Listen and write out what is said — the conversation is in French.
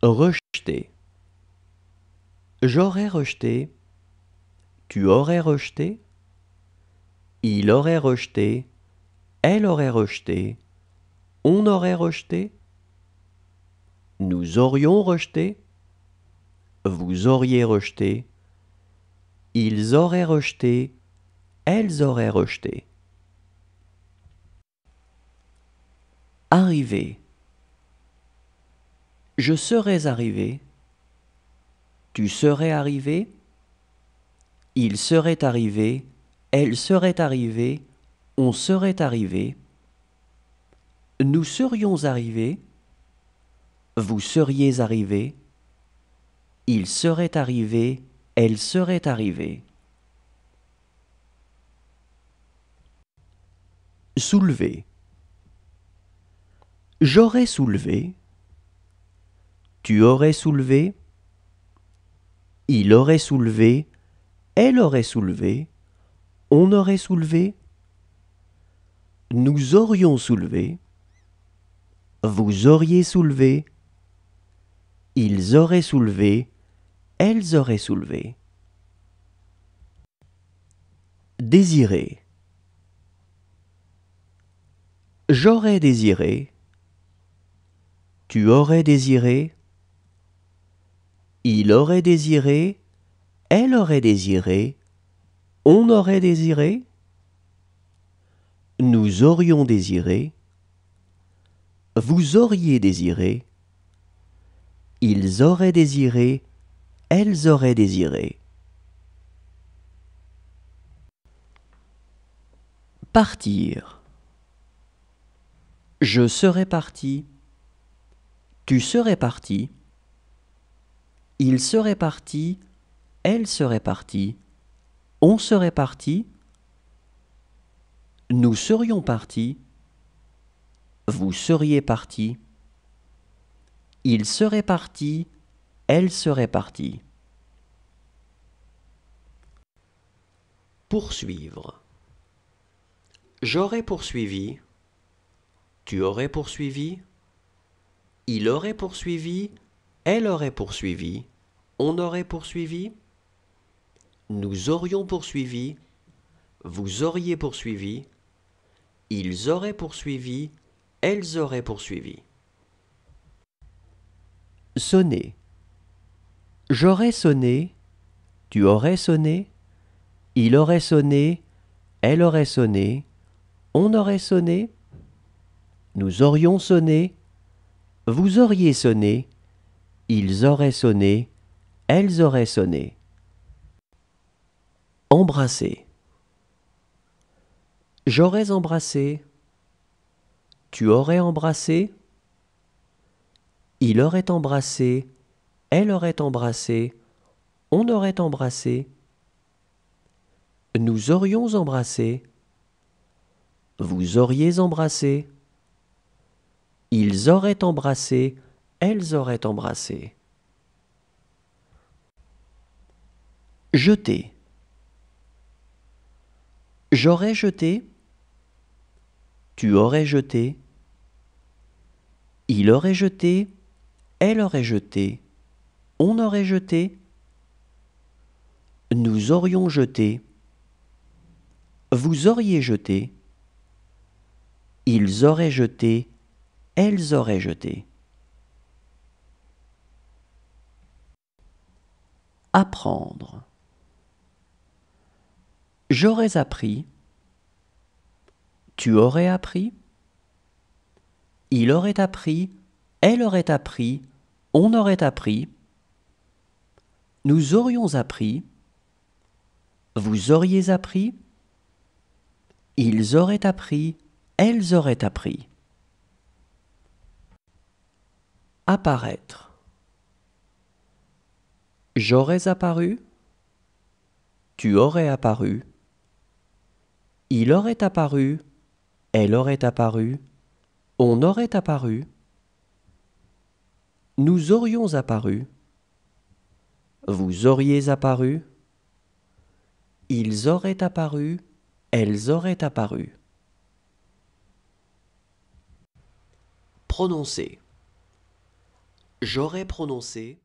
Rejeter. J'aurais rejeté. Tu aurais rejeté. Il aurait rejeté. Elle aurait rejeté. On aurait rejeté. Nous aurions rejeté. Vous auriez rejeté. Ils auraient rejeté. Elles auraient rejeté. Arriver. Je serais arrivé. Tu serais arrivé. Il serait arrivé. Elle serait arrivée. On serait arrivé. Nous serions arrivés. Vous seriez arrivé. Il serait arrivé. Elle serait arrivée. Soulever. J'aurais soulevé. Tu aurais soulevé. Il aurait soulevé. Elle aurait soulevé. On aurait soulevé. Nous aurions soulevé. Vous auriez soulevé. Ils auraient soulevé. Elles auraient soulevé. Désirer. J'aurais désiré. Tu aurais désiré. Il aurait désiré. Elle aurait désiré. On aurait désiré. Nous aurions désiré. Vous auriez désiré. Ils auraient désiré. Elles auraient désiré. Partir. Je serais parti. Tu serais parti. Il serait parti. Elle serait partie. On serait parti. Nous serions partis. Vous seriez parti. Il serait parti. Elle serait partie. Poursuivre. J'aurais poursuivi. Tu aurais poursuivi. Il aurait poursuivi. Elle aurait poursuivi. On aurait poursuivi. Nous aurions poursuivi. Vous auriez poursuivi. Ils auraient poursuivi. Elles auraient poursuivi. Sonner. J'aurais sonné. Tu aurais sonné. Il aurait sonné. Elle aurait sonné. On aurait sonné. Nous aurions sonné. Vous auriez sonné. Ils auraient sonné. Elles auraient sonné. Embrasser. J'aurais embrassé. Tu aurais embrassé. Il aurait embrassé. Elle aurait embrassé. On aurait embrassé. Nous aurions embrassé. Vous auriez embrassé. Ils auraient embrassé. Elles auraient embrassé. Jeter. J'aurais jeté. Tu aurais jeté. Il aurait jeté. Elle aurait jeté. On aurait jeté. Nous aurions jeté. Vous auriez jeté. Ils auraient jeté. Elles auraient jeté. Apprendre. J'aurais appris. Tu aurais appris. Il aurait appris. Elle aurait appris. On aurait appris. Nous aurions appris. Vous auriez appris. Ils auraient appris. Elles auraient appris. Apparaître. J'aurais apparu. Tu aurais apparu. Il aurait apparu. Elle aurait apparu. On aurait apparu. Nous aurions apparu. Vous auriez apparu. Ils auraient apparu. Elles auraient apparu. Prononcer. J'aurais prononcé